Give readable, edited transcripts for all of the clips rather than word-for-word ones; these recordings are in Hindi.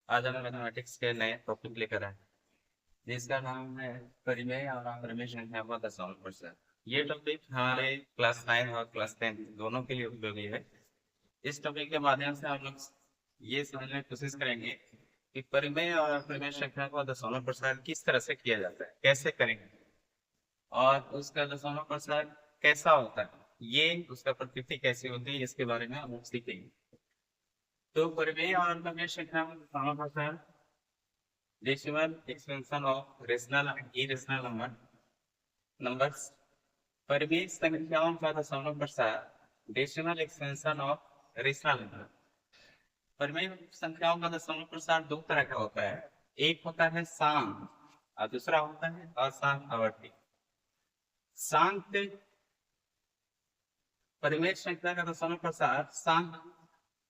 आज हम मैथमेटिक्स के नए टॉपिक लेकर आए जिसका नाम है परिमेय और अपरिमेय संख्या का दशमलव प्रसार। ये टॉपिक हमारे क्लास 9 और क्लास 10 दोनों के लिए उपयोगी है। इस टॉपिक के माध्यम से हम लोग ये समझने की कोशिश करेंगे कि परिमेय और अपरिमेय संख्या का दशमलव प्रसार किस तरह से किया जाता है, कैसे करेंगे और उसका दशमलव प्रसार कैसा होता है, ये उसका प्रकृति कैसी होती है, इसके बारे में हम लोग सीखेंगे। तो परिमेय और अपरिमेय संख्या का दशमलव प्रसार decimal extension of rational and irrational numbers परिमेय संख्याओं का दशमलव प्रसार decimal extension of rational number. परिमेय संख्याओं का दशमलव प्रसार दो तरह का होता है, एक होता है शांत और दूसरा होता है अशांत आवर्ती। शांत परिमेय संख्या का दशमलव प्रसार शांत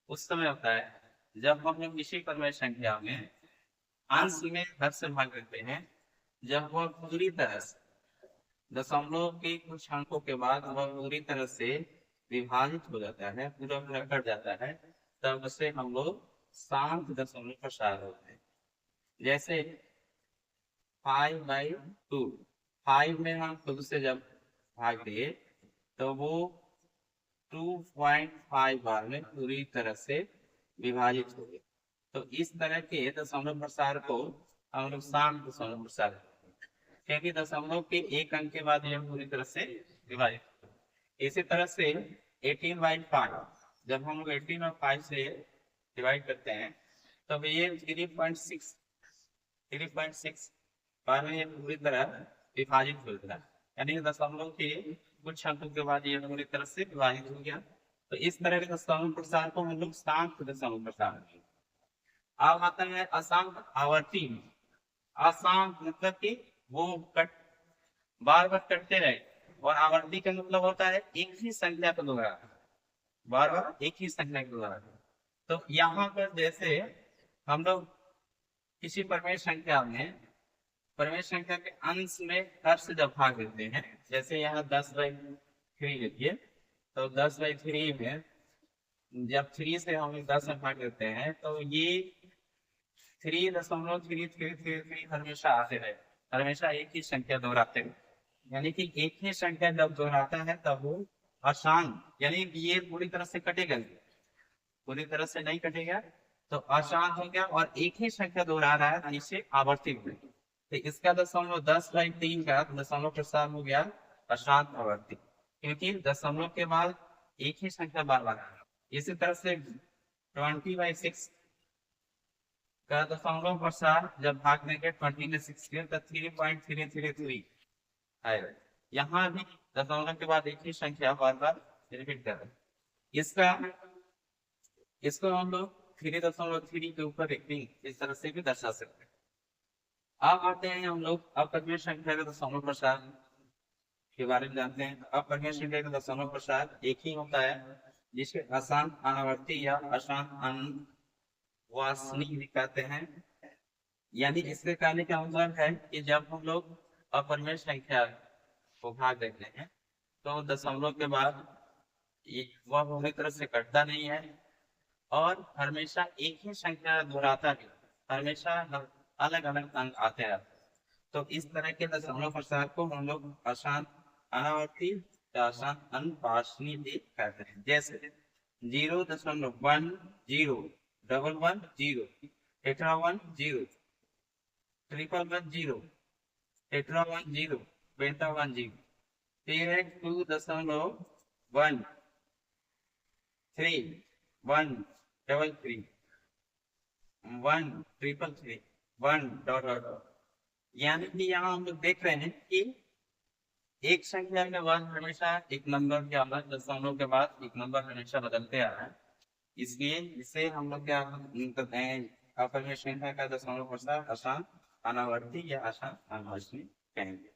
उस समय होता है जब हम लोग किसी परिमेय संख्या में अंश में हर से भाग देते हैं, जब वह पूरी तरह से दशमलव के कुछ अंकों के बाद वह पूरी तरह से विभाजित हो जाता है, पूरा पूरा कट जाता है, तब उसे हम लोग शांत दशमलव प्रसार होते हैं। जैसे 5/2, 5 में हम खुद से जब भाग दिए तो वो 2.5 बार में पूरी तरह से विभाजित हो गए। तो इस तरह के दशमलव प्रसार को हम लोग शांत दशमलव प्रसार, क्योंकि दशमलव के एक अंक के बाद यह पूरी तरह से विभाजित। इसी तरह से 18/5 जब हम लोग 18 और 5 से डिवाइड करते हैं तब ये 3.6 बार में ये पूरी तरह विभाजित हो जाता है, यानी दशमलव के कुछ अंकों के बाद ये पूरी तरह से विभाजित हो गया। तो इस तरह के दशमलव प्रसार को हम लोग शांत दशमलव प्रसार। अब आता है अशांत आवर्ती। अशांत मतलब कि वो कट बार बार कटते रहे, और आवर्ती का मतलब होता है एक ही संख्या को दोहराना, बार बार एक ही संख्या को दोहराना। तो यहाँ पर जैसे हम लोग किसी परिमेय संख्या के अंश में हर से जब भाग देते हैं, जैसे यहाँ 10/3 लिखिए, तो 10/3 में जब 3 से हम 10 में भाग देते हैं तो ये 3.333 हमेशा आते रहे, हमेशा एक ही संख्या दोहराते रहे, यानी कि एक ही संख्या जब दोहराता है तब वो अशांत, यानी ये पूरी तरह से कटेगा, पूरी तरह से नहीं कटेगा तो अशांत हो गया, और एक ही संख्या दोहरा रहा है इसे आवर्ती हो गया। तो इसका दशमलव 10/3 का दशमलव प्रसार हो गया अशांत आवर्ती, क्योंकि दशमलव के बाद एक ही संख्या बार बार। इसी तरह से 20/6 का दशमलव प्रसार जब भाग देंगे 20 में 6 के तो 3.333 आएगा। यहाँ भी दशमलव के बाद एक ही संख्या बार बार रिपीट कर रहे। इसको हम लोग 3.3 के ऊपर इस तरह से भी दर्शा सकते हैं। अब आते हैं हम लोग अपरिमेय संख्या के दशमलव प्रसार के बारे में जानते हैं। अपरिमेय संख्या का दशमलव प्रसार एक ही होता है जिसे अशांत अनावर्ती या अशांत अनुवासनीय कहते हैं। यानी इसके कहने का मतलब है कि जब हम लोग अपरिमेय संख्या को भाग देते हैं तो दशमलव के बाद वह पूरी तरह से कटता नहीं है, और हमेशा एक ही संख्या दोहराता है, हमेशा अलग अलग अंक आते हैं। तो इस तरह के दशमलव प्रसार को हम लोग अशांत अनावर्ती या अशांत अनुपासनी भी कहते हैं। जैसे 0.10 1110 tetra10 triple 10 tetra10 penta10, फिर है 2.1 3 1 3 1 3 1 डॉट डॉट डॉट। यानी कि यहाँ हम लोग देख रहे हैं कि एक संख्या के बाद हमेशा एक नंबर के बाद दशमलव के बाद एक नंबर हमेशा बदलते आ रहा है, इसलिए इसे हम लोग क्या कहते हैं, अपरिमेय संख्या का दशमलव प्रसार अशांत अनावर्ती या अशांत अनुवासनीय कहेंगे।